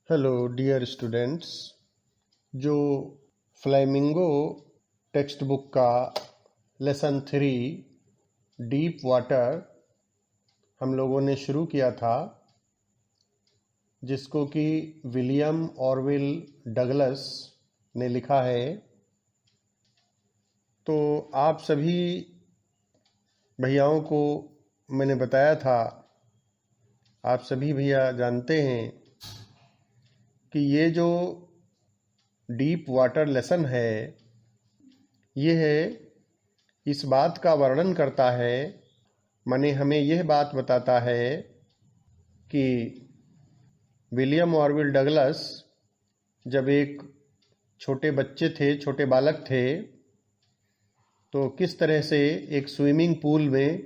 Hello dear students. जो Flamingo text book का lesson 3 deep water हम लोगों ने शुरू किया था, जिसको कि विलियम ऑरविल डगलस ने लिखा है, तो आप सभी भैयाओं को मैंने बताया था, आप सभी भैया जानते हैं कि ये जो डीप वाटर लेसन है, ये है इस बात का वर्णन करता है, माने हमें यह बात बताता है कि विलियम ऑरविल डगलस जब एक छोटे बच्चे थे, छोटे बालक थे, तो किस तरह से एक स्विमिंग पूल में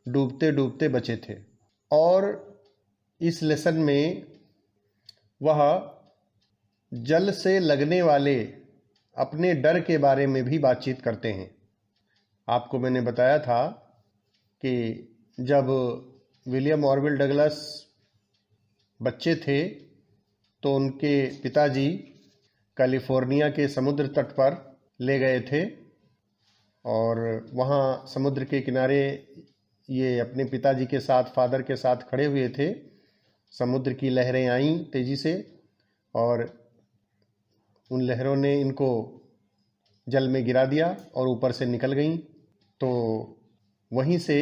डूबते डूबते बचे थे। और इस लेसन में वह जल से लगने वाले अपने डर के बारे में भी बातचीत करते हैं। आपको मैंने बताया था कि जब विलियम ऑरविल डगलस बच्चे थे तो उनके पिताजी कैलिफोर्निया के समुद्र तट पर ले गए थे और वहाँ समुद्र के किनारे ये अपने पिताजी के साथ, फादर के साथ खड़े हुए थे। समुद्र की लहरें आईं तेज़ी से और उन लहरों ने इनको जल में गिरा दिया और ऊपर से निकल गईं। तो वहीं से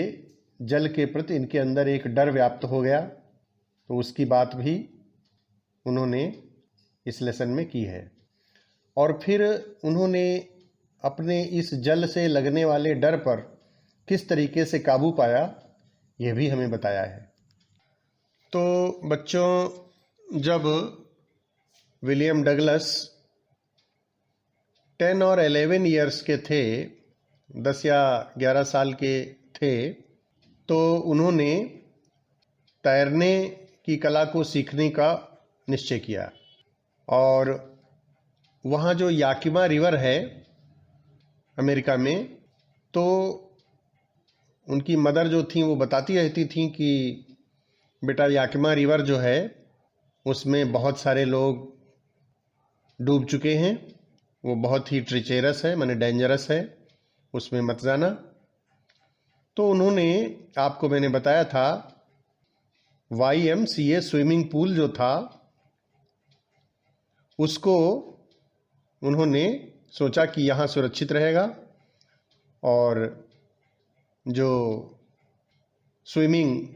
जल के प्रति इनके अंदर एक डर व्याप्त हो गया। तो उसकी बात भी उन्होंने इस लेसन में की है। और फिर उन्होंने अपने इस जल से लगने वाले डर पर किस तरीके से काबू पाया, यह भी हमें बताया है। तो बच्चों, जब विलियम डगलस 10 और 11 ईयर्स के थे, 10 या 11 साल के थे, तो उन्होंने तैरने की कला को सीखने का निश्चय किया। और वहाँ जो याकिमा रिवर है अमेरिका में, तो उनकी मदर जो थी वो बताती रहती थी कि बेटा, याकिमा रिवर जो है उसमें बहुत सारे लोग डूब चुके हैं, वो बहुत ही ट्रिचेरस है, माने डेंजरस है, उसमें मत जाना। तो उन्होंने, आपको मैंने बताया था, YMCA स्विमिंग पूल जो था उसको उन्होंने सोचा कि यहाँ सुरक्षित रहेगा और जो स्विमिंग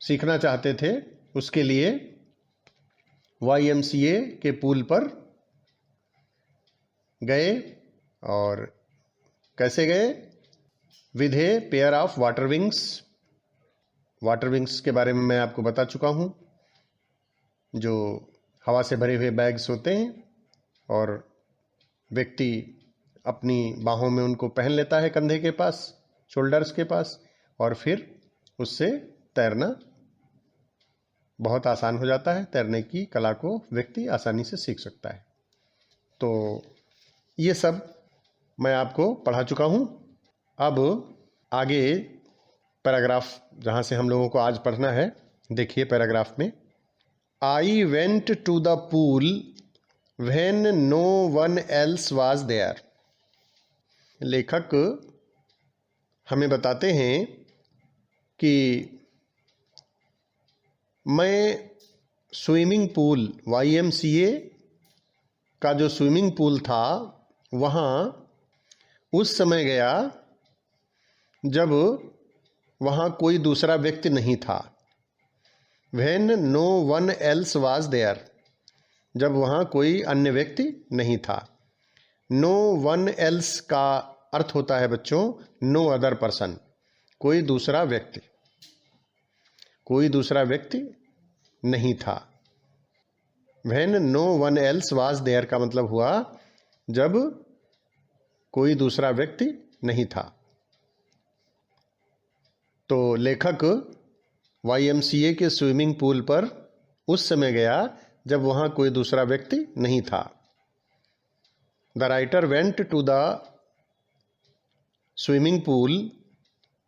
सीखना चाहते थे उसके लिए YMCA के पूल पर गए। और कैसे गए? With a pair of water wings. Water wings के बारे में मैं आपको बता चुका हूँ, जो हवा से भरे हुए बैग्स होते हैं और व्यक्ति अपनी बाहों में उनको पहन लेता है, कंधे के पास, शोल्डर्स के पास, और फिर उससे तैरना बहुत आसान हो जाता है। तैरने की कला को व्यक्ति आसानी से सीख सकता है। तो ये सब मैं आपको पढ़ा चुका हूँ। अब आगे पैराग्राफ जहाँ से हम लोगों को आज पढ़ना है, देखिए पैराग्राफ में, I went to the pool when no one else was there. लेखक हमें बताते हैं कि मैं स्विमिंग पूल, YMCA का जो स्विमिंग पूल था, वहाँ उस समय गया जब वहाँ कोई दूसरा व्यक्ति नहीं था। When no one else was there, जब वहाँ कोई अन्य व्यक्ति नहीं था। No one else का अर्थ होता है बच्चों no other person, कोई दूसरा व्यक्ति, कोई दूसरा व्यक्ति नहीं था। When no one else was there का मतलब हुआ जब कोई दूसरा व्यक्ति नहीं था। तो लेखक YMCA के स्विमिंग पूल पर उस समय गया जब वहाँ कोई दूसरा व्यक्ति नहीं था। The writer went to the swimming pool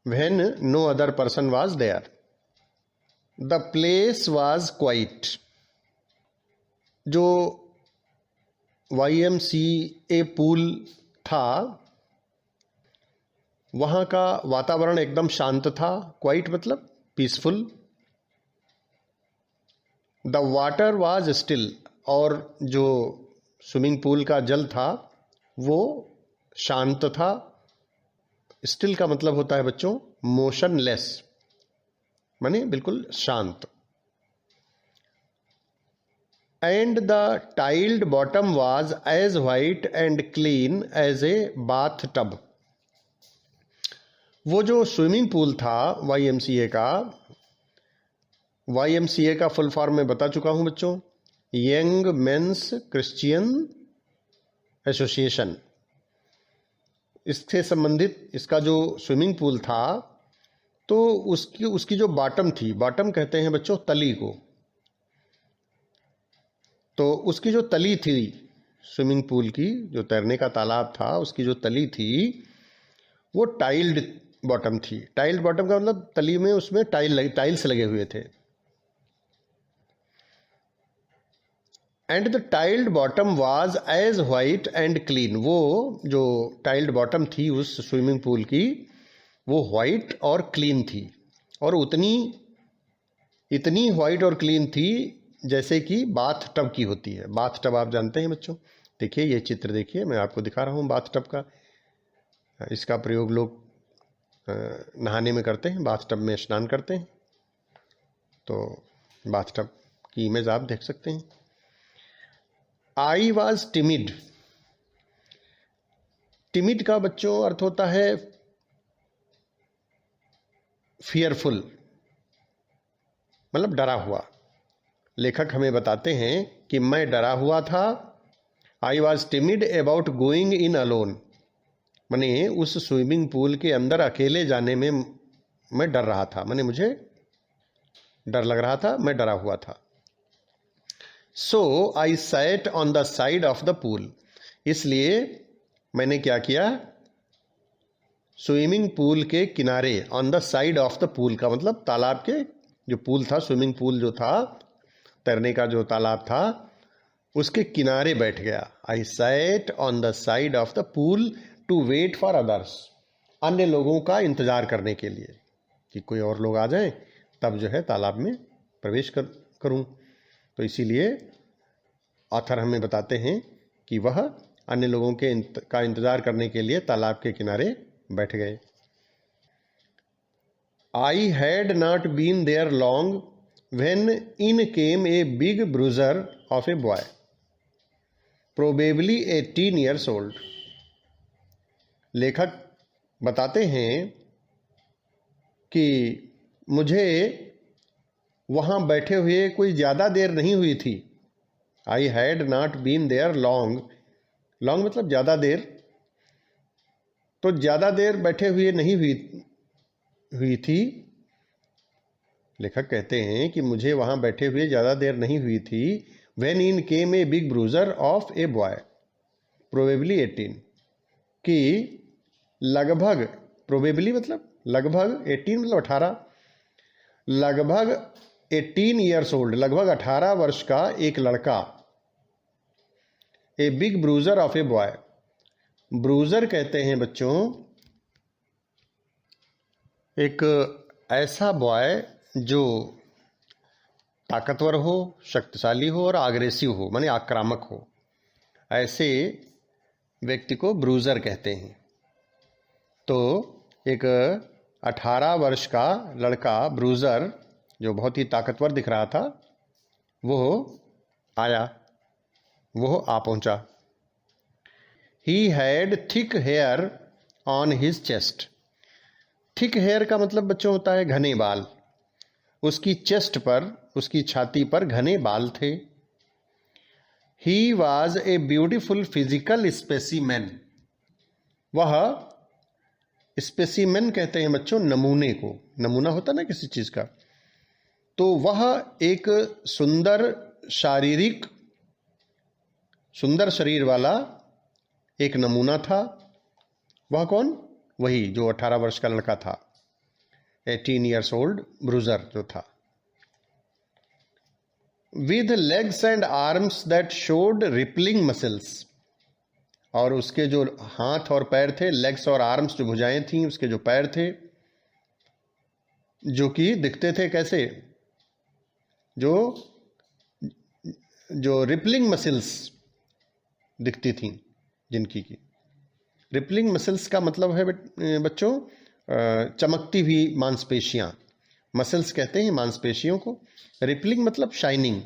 when no other person was there. The place was quiet. जो YMCA पूल था वहाँ का वातावरण एकदम शांत था। क्वाइट मतलब peaceful. The water was still, और जो स्विमिंग पूल का जल था वो शांत था। स्टिल का मतलब होता है बच्चों मोशनलेस, माने बिल्कुल शांत। And the tiled bottom was as white and clean as a bath tub. वो जो स्विमिंग पूल था YMCA का, YMCA का फुल फॉर्म मैं बता चुका हूं बच्चों, यंग मेंस क्रिश्चियन एसोसिएशन। इससे संबंधित इसका जो स्विमिंग पूल था, तो उसकी जो बॉटम थी, बॉटम कहते हैं बच्चों तली को, तो उसकी जो तली थी स्विमिंग पूल की, जो तैरने का तालाब था उसकी जो तली थी वो टाइल्ड बॉटम थी। टाइल्ड बॉटम का मतलब तली में उसमें टाइल्स लगे हुए थे। And the tiled bottom was as white and clean. वो जो टाइल्ड बॉटम थी उस स्विमिंग पूल की, वो वाइट और क्लीन थी, और इतनी वाइट और क्लीन थी जैसे कि बाथ टब की होती है। बाथ टब आप जानते हैं बच्चों। देखिए ये चित्र देखिए, मैं आपको दिखा रहा हूँ बाथ टब का। इसका प्रयोग लोग नहाने में करते हैं, बाथ टब में स्नान करते हैं। तो बाथ टब की इमेज आप देख सकते हैं। I was timid. टिमिड का बच्चों अर्थ होता है फियरफुल, मतलब डरा हुआ। लेखक हमें बताते हैं कि मैं डरा हुआ था। I was timid about going in alone, माने उस स्विमिंग पूल के अंदर अकेले जाने में मैं डर रहा था, माने मुझे डर लग रहा था, मैं डरा हुआ था। So I sat on the side of the pool. इसलिए मैंने क्या किया, स्विमिंग पूल के किनारे, on the side of the pool का मतलब तालाब के, जो पूल था, स्विमिंग पूल जो था, तैरने का जो तालाब था, उसके किनारे बैठ गया। I sat on the side of the pool to wait for others. अन्य लोगों का इंतजार करने के लिए कि कोई और लोग आ जाएं तब जो है तालाब में प्रवेश करूं। तो इसीलिए ऑथर हमें बताते हैं कि वह अन्य लोगों का इंतजार करने के लिए तालाब के किनारे बैठ गए। I had not been there long when in came a big bruiser of a boy probably 18 years old. लेखक बताते हैं कि मुझे वहाँ बैठे हुए कोई ज़्यादा देर नहीं हुई थी। I had not been there long, long मतलब ज़्यादा देर, तो ज़्यादा देर बैठे हुए नहीं हुई थी। लेखक कहते हैं कि मुझे वहाँ बैठे हुए ज़्यादा देर नहीं हुई थी। When in came a big bruiser of a boy probably 18, कि लगभग, प्रोबेबली मतलब लगभग, 18 मतलब 18, लगभग 18 ईयर्स ओल्ड, लगभग 18 वर्ष का एक लड़का, ए big bruiser of a boy. Bruiser कहते हैं बच्चों एक ऐसा बॉय जो ताकतवर हो, शक्तिशाली हो और आग्रेसिव हो, माने आक्रामक हो, ऐसे व्यक्ति को ब्रूजर कहते हैं। तो एक 18 वर्ष का लड़का ब्रूजर जो बहुत ही ताकतवर दिख रहा था, वो आया, वो आ पहुंचा। He had thick hair on his chest. Thick hair का मतलब बच्चों होता है घने बाल। उसकी चेस्ट पर, उसकी छाती पर घने बाल थे। He was a beautiful physical specimen. वह, स्पेसिमेन कहते हैं बच्चों नमूने को, नमूना होता ना किसी चीज का, तो वह एक सुंदर शरीर वाला एक नमूना था। वह कौन? वही जो 18 वर्ष का लड़का था, 18 ईयर्स ओल्ड ब्रूजर जो था। With legs and arms that showed rippling muscles, और उसके जो हाथ और पैर थे, लेग्स और आर्म्स जो भुजाएं थीं, उसके जो पैर थे, जो कि दिखते थे कैसे, जो जो रिपलिंग मसल्स दिखती थीं, जिनकी की रिपलिंग मसल्स का मतलब है बच्चों चमकती हुई मांसपेशियां, मसल्स कहते हैं मांसपेशियों को, रिपलिंग मतलब शाइनिंग।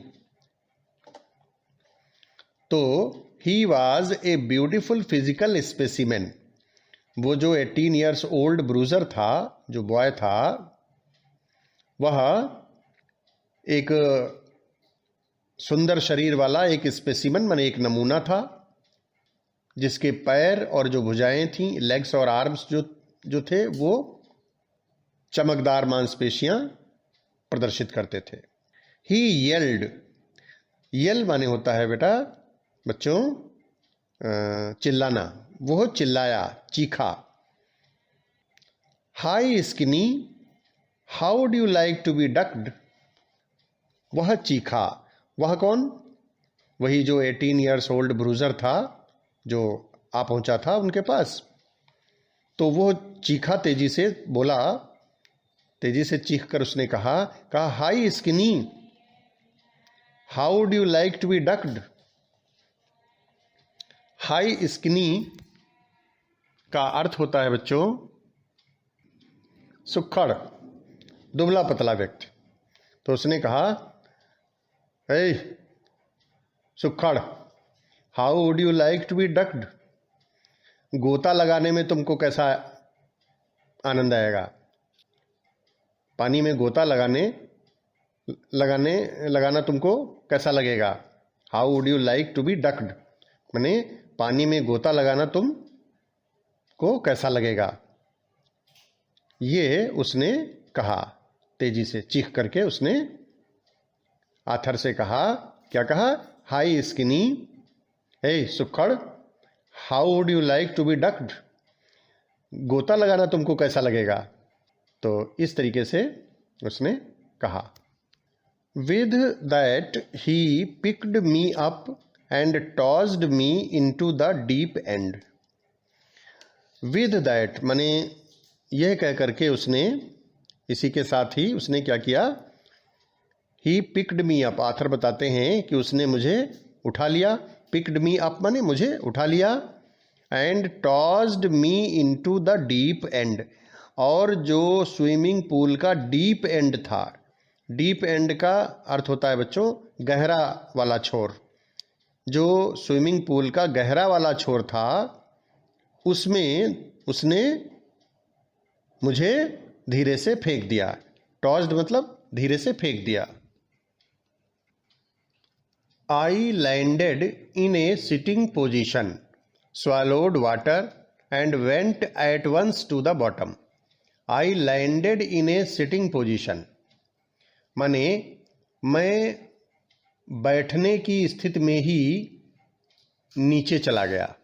तो he was a beautiful physical specimen, वो जो 18 ईयर्स ओल्ड ब्रूजर था, जो बॉय था, वह एक सुंदर शरीर वाला एक स्पेसिमन माने एक नमूना था, जिसके पैर और जो भुजाएं थीं, लेग्स और आर्म्स जो थे, वो चमकदार मांसपेशियां प्रदर्शित करते थे। ही येल्ड, येल माने होता है बेटा बच्चों चिल्लाना, वो चिल्लाया, चीखा। Hi skinny, how would you like to be ducked, वह चीखा। वह कौन? वही जो 18 ईयर्स ओल्ड ब्रूजर था, जो आ पहुंचा था उनके पास। तो वो चीखा, तेजी से बोला, तेजी से चीख कर उसने कहा hi skinny, how would you like to be ducked. Hi skinny का अर्थ होता है बच्चों सुक्खड़, दुबला पतला व्यक्ति। तो उसने कहा ए सुक्खड़, how would you like to be ducked, गोता लगाने में तुमको कैसा आनंद आएगा, पानी में गोता लगाना तुमको कैसा लगेगा। How would you like to be ducked माने पानी में गोता लगाना तुमको कैसा लगेगा, ये उसने कहा। तेजी से चीख करके उसने आथर से कहा, क्या कहा? हाई स्किनी, हे सुक्खड़, how would you like to be ducked, गोता लगाना तुमको कैसा लगेगा। तो इस तरीके से उसने कहा। With that he picked me up and tossed me into the deep and. With that माने यह कह करके उसने, इसी के साथ ही उसने क्या किया, he picked me up, author बताते हैं कि उसने मुझे उठा लिया। पिक्ड मी अप माने मुझे उठा लिया, and tossed me into the deep and, और जो स्विमिंग पूल का डीप एंड था, डीप एंड का अर्थ होता है बच्चों गहरा वाला छोर, जो स्विमिंग पूल का गहरा वाला छोर था, उसमें उसने मुझे धीरे से फेंक दिया। टॉस्ड मतलब धीरे से फेंक दिया। I landed in A sitting position, swallowed water and went at once to the bottom. I landed in a sitting position. माने मैं बैठने की स्थिति में ही नीचे चला गया,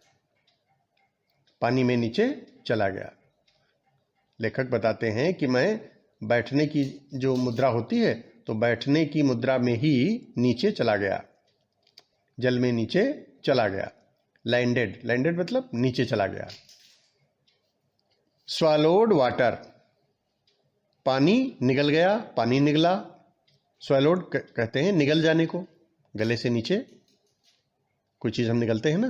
पानी में नीचे चला गया। लेखक बताते हैं कि मैं बैठने की जो मुद्रा होती है, तो बैठने की मुद्रा में ही नीचे चला गया, जल में नीचे चला गया। लैंडेड, लैंडेड मतलब नीचे चला गया। स्वैलोड वाटर, पानी निगल गया, पानी निगला। स्वैलोड कहते हैं निगल जाने को, गले से नीचे कोई चीज़ हम निगलते हैं ना,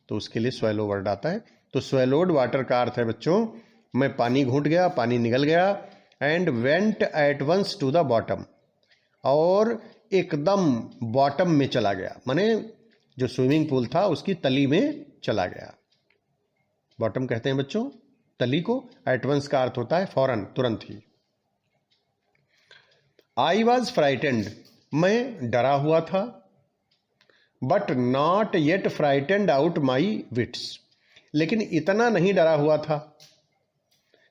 तो उसके लिए स्वैलो वर्ड आता है। तो स्वैलोड वाटर का अर्थ है बच्चों मैं पानी घूंट गया, पानी निगल गया। And went at once to the bottom, और एकदम बॉटम में चला गया, माने जो स्विमिंग पूल था उसकी तली में चला गया। बॉटम कहते हैं बच्चों तली को। एट वंस का अर्थ होता है फौरन, तुरंत ही। आई वॉज फ्राइटेंड, मैं डरा हुआ था। But not yet frightened out my wits, लेकिन इतना नहीं डरा हुआ था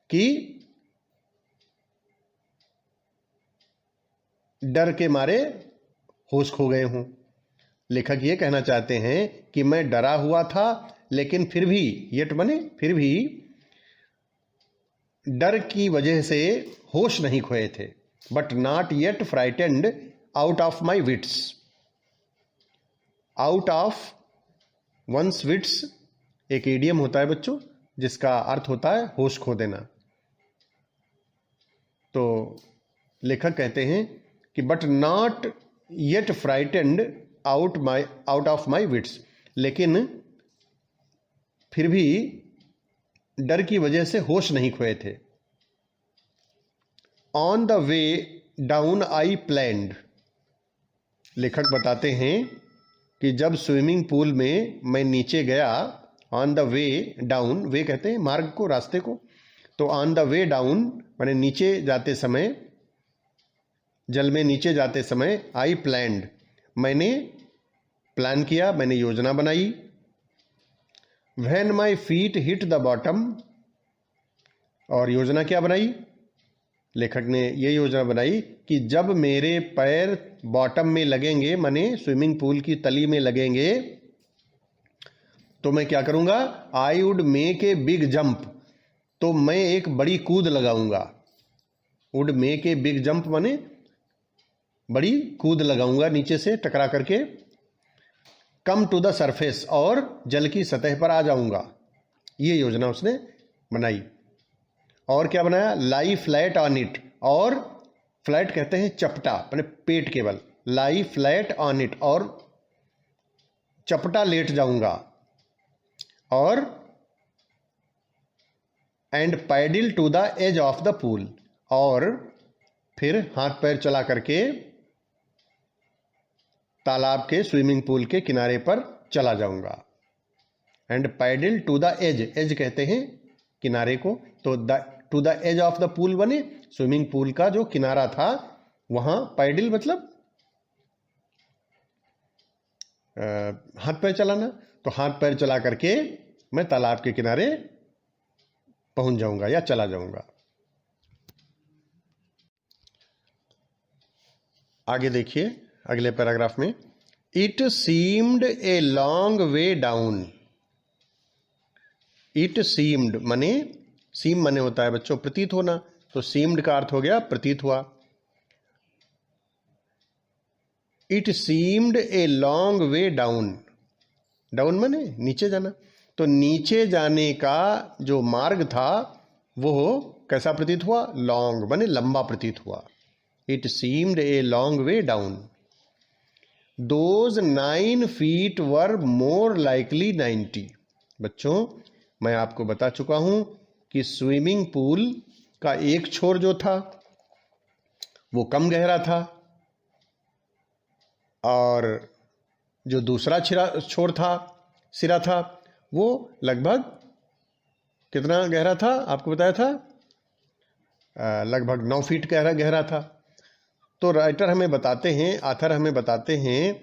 कि डर के मारे होश खो गए हूं। लेखक ये कहना चाहते हैं कि मैं डरा हुआ था, लेकिन फिर भी, येट बने फिर भी, डर की वजह से होश नहीं खोए थे। But not yet frightened out of my wits, out of one's wits एक इडियम होता है बच्चों, जिसका अर्थ होता है होश खो देना। तो लेखक कहते हैं कि but not yet frightened out of my wits, लेकिन फिर भी डर की वजह से होश नहीं खोए थे। On the way down I planned, लेखक बताते हैं कि जब स्विमिंग पूल में मैं नीचे गया, ऑन द वे डाउन, वे कहते हैं मार्ग को, रास्ते को, तो ऑन द वे डाउन मैंने नीचे जाते समय, जल में नीचे जाते समय, आई प्लैंड, मैंने प्लान किया, मैंने योजना बनाई। When my feet hit the bottom, और योजना क्या बनाई, लेखक ने ये योजना बनाई कि जब मेरे पैर बॉटम में लगेंगे, माने स्विमिंग पूल की तली में लगेंगे, तो मैं क्या करूंगा, I would make a big jump, तो मैं एक बड़ी कूद लगाऊंगा। Would make a big jump माने बड़ी कूद लगाऊंगा नीचे से टकरा करके। कम टू द सरफेस, और जल की सतह पर आ जाऊंगा। ये योजना उसने बनाई। और क्या बनाया, लाई फ्लैट ऑन इट, और फ्लैट कहते हैं चपटा, माने पेट केवल, लाई फ्लैट ऑन इट, और चपटा लेट जाऊंगा। और and paddle to the edge of the pool, और फिर हाथ पैर चला करके तालाब के, स्विमिंग पूल के किनारे पर चला जाऊंगा। And paddle to the edge, edge कहते हैं किनारे को, तो to the edge of the pool बने स्विमिंग पूल का जो किनारा था वहां, पैडल मतलब हाथ पैर चलाना, तो हाथ पैर चला करके मैं तालाब के किनारे पहुंच जाऊंगा या चला जाऊंगा। आगे देखिए अगले पैराग्राफ में, it seemed a long way down. It seemed मने, सीम मने होता है बच्चों प्रतीत होना, तो सीम्ड का अर्थ हो गया प्रतीत हुआ। It seemed a long way down, down मने नीचे जाना, तो नीचे जाने का जो मार्ग था वो कैसा प्रतीत हुआ, लॉन्ग मने लंबा प्रतीत हुआ। It seemed a long way down. Those 9 feet were more likely 90। बच्चों मैं आपको बता चुका हूं कि स्विमिंग पूल का एक छोर जो था वो कम गहरा था, और जो दूसरा छोर था, सिरा था, वो लगभग कितना गहरा था, आपको बताया था, लगभग 9 फीट गहरा था। तो राइटर हमें बताते हैं, आथर हमें बताते हैं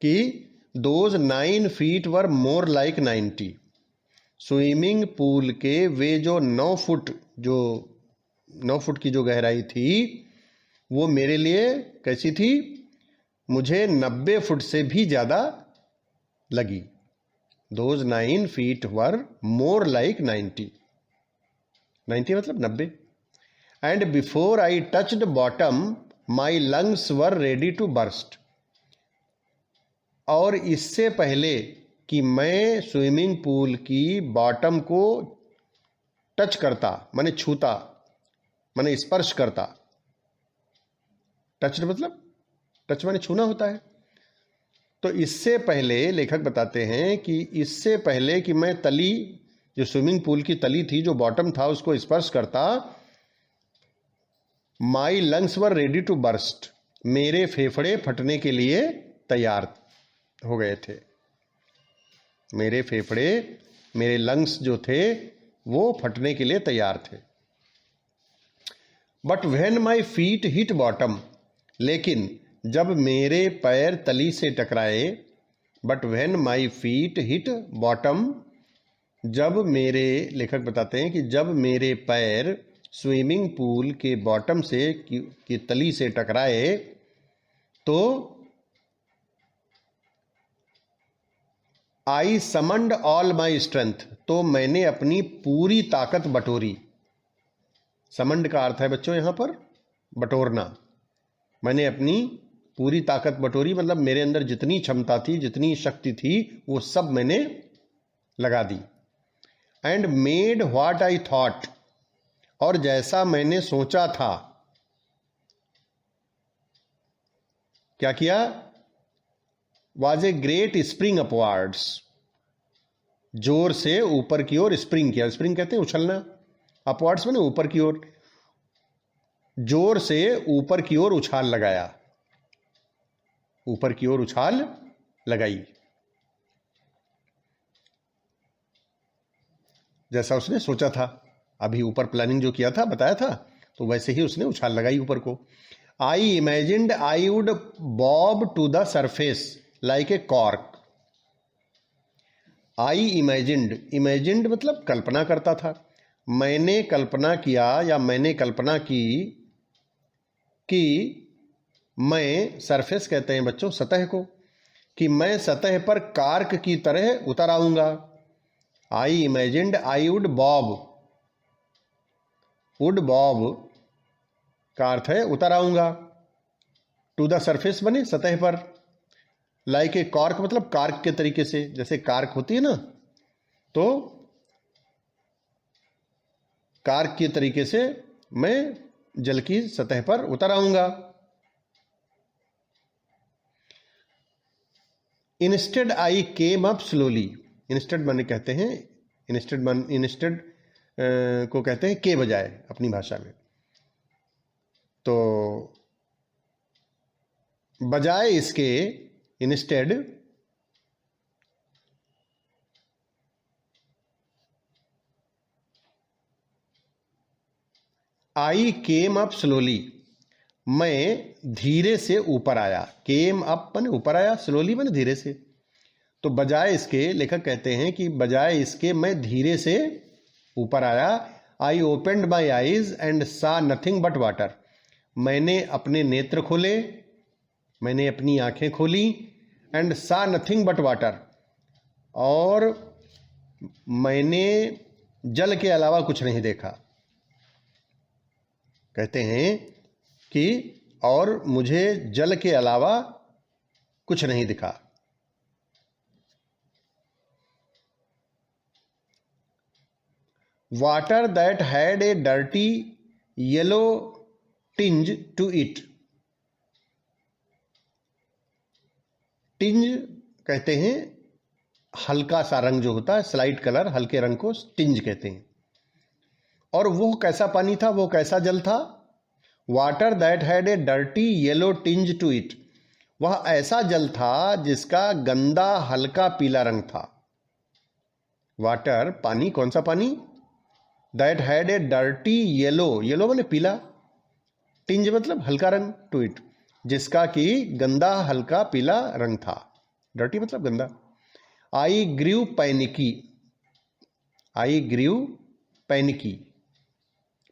कि those 9 feet were more like 90। Swimming pool के वे जो 9 फुट, जो 9 फुट की जो गहराई थी वो मेरे लिए कैसी थी, मुझे 90 फुट से भी ज़्यादा लगी। Those 9 feet were more like 90, 90 मतलब 90। And before I touched bottom my lungs were ready to burst. और इससे पहले कि मैं स्विमिंग पूल की बॉटम को टच करता, माने छूता, माने स्पर्श करता, टच मतलब टच माने छूना होता है, तो इससे पहले लेखक बताते हैं कि इससे पहले कि मैं तली, जो स्विमिंग पूल की तली थी, जो बॉटम था, उसको स्पर्श करता, my lungs were ready to burst, मेरे फेफड़े फटने के लिए तैयार हो गए थे। मेरे फेफड़े, मेरे लंग्स जो थे वो फटने के लिए तैयार थे। But when my feet hit bottom, लेकिन जब मेरे पैर तली से टकराए, but when my feet hit bottom, जब मेरे, लेखक बताते हैं कि जब मेरे पैर स्विमिंग पूल के बॉटम से की तली से टकराए, तो आई समन्ड ऑल माई स्ट्रेंथ, तो मैंने अपनी पूरी ताकत बटोरी। समंड का अर्थ है बच्चों यहां पर बटोरना। मैंने अपनी पूरी ताकत बटोरी, मतलब मेरे अंदर जितनी क्षमता थी, जितनी शक्ति थी, वो सब मैंने लगा दी। And made what I thought, और जैसा मैंने सोचा था, क्या किया? Was a great spring upwards, जोर से ऊपर की ओर स्प्रिंग किया। स्प्रिंग कहते हैं उछलना, अपवार्ड्स माने ऊपर की ओर, जोर से ऊपर की ओर उछाल लगाया, ऊपर की ओर उछाल लगाई, जैसा उसने सोचा था। अभी ऊपर प्लानिंग जो किया था, बताया था, तो वैसे ही उसने उछाल लगाई ऊपर को। I imagined I would bob to the surface like a cork. I imagined, imagined मतलब कल्पना करता था। मैंने कल्पना किया या मैंने कल्पना की कि मैं, सरफेस कहते हैं बच्चों सतह को, कि मैं सतह पर कार्क की तरह उतर आऊंगा। I imagined I would bob, would bob का अर्थ है उतर आऊंगा, टू द सरफेस बने सतह पर, लाइक ए कॉर्क मतलब कार्क के तरीके से, जैसे कार्क होती है ना, तो कार्क के तरीके से मैं जल की सतह पर उतर आऊंगा। Instead I came up slowly, instead माने कहते हैं, इंस्टेड को कहते हैं के बजाय अपनी भाषा में, तो बजाय इसके, instead I came up slowly, मैं धीरे से ऊपर आया। केम अप माने ऊपर आया, स्लोली माने धीरे से, तो बजाय इसके, लेखक कहते हैं कि बजाय इसके मैं धीरे से ऊपर आया। आई ओपेंड माई आईज एंड सा नथिंग बट वाटर, मैंने अपने नेत्र खोले, मैंने अपनी आंखें खोली, एंड सा नथिंग बट वाटर, और मैंने जल के अलावा कुछ नहीं देखा। कहते हैं कि और मुझे जल के अलावा कुछ नहीं दिखा। Water that had a dirty yellow tinge to it, tinge कहते हैं हल्का सा रंग जो होता है, स्लाइट कलर, हल्के रंग को टिंज कहते हैं। और वो कैसा पानी था, वो कैसा जल था? Water that had a dirty yellow tinge to it, वह ऐसा जल था जिसका गंदा हल्का पीला रंग था। वाटर पानी, कौन सा पानी? That had a dirty yellow, yellow माने पीला, टिंज मतलब हल्का रंग, टू इट जिसका कि गंदा हल्का पीला रंग था, डर्टी मतलब गंदा। आई ग्रीव पैनिकी, आई ग्रीव पैनिकी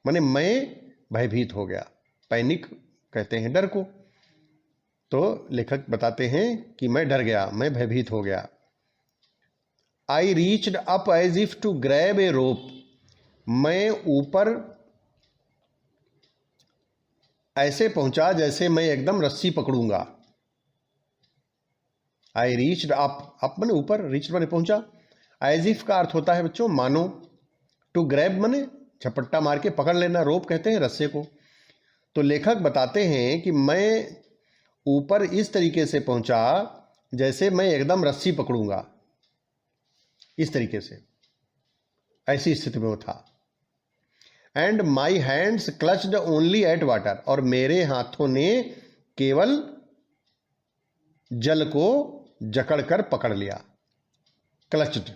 माने मैं भयभीत हो गया, पैनिक कहते हैं डर को, तो लेखक बताते हैं कि मैं डर गया, मैं भयभीत हो गया। I reached up as if to grab a rope, मैं ऊपर ऐसे पहुंचा जैसे मैं एकदम रस्सी पकड़ूंगा। आई रीच्ड अप, अप माने ऊपर, रीच माने पहुंचा। एज इफ का अर्थ होता है बच्चों मानो, टू ग्रैब माने झपट्टा मार के पकड़ लेना, रोप कहते हैं रस्से को। तो लेखक बताते हैं कि मैं ऊपर इस तरीके से पहुंचा जैसे मैं एकदम रस्सी पकड़ूंगा, इस तरीके से, ऐसी स्थिति में वो था। And my hands clutched only at water, और मेरे हाथों ने केवल जल को जकड़कर पकड़ लिया। क्लच्ड,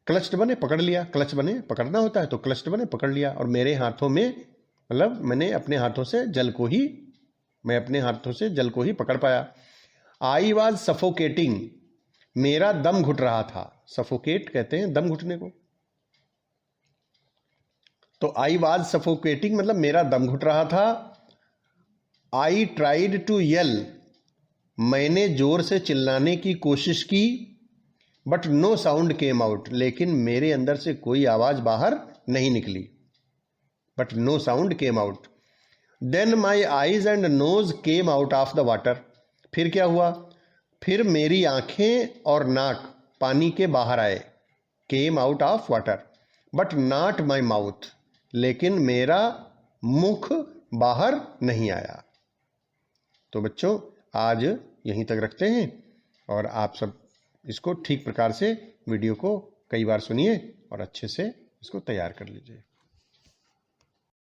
क्लच्ड बने पकड़ लिया, क्लच बने पकड़ना होता है, तो क्लच्ड बने पकड़ लिया। और मेरे हाथों में मतलब मैंने अपने हाथों से जल को ही, मैं अपने हाथों से जल को ही पकड़ पाया। आई वॉज सफोकेटिंग, मेरा दम घुट रहा था। सफोकेट कहते हैं दम घुटने को, तो आई वॉज सफोकेटिंग मतलब मेरा दम घुट रहा था। आई ट्राइड टू यल, मैंने जोर से चिल्लाने की कोशिश की, but no sound came out, लेकिन मेरे अंदर से कोई आवाज बाहर नहीं निकली। But no sound came out, then my eyes and nose came out of the water. फिर क्या हुआ? फिर मेरी आंखें और नाक पानी के बाहर आए। केम out of water but not my mouth, लेकिन मेरा मुख बाहर नहीं आया। तो बच्चों आज यहीं तक रखते हैं और आप सब इसको ठीक प्रकार से वीडियो को कई बार सुनिए और अच्छे से इसको तैयार कर लीजिए।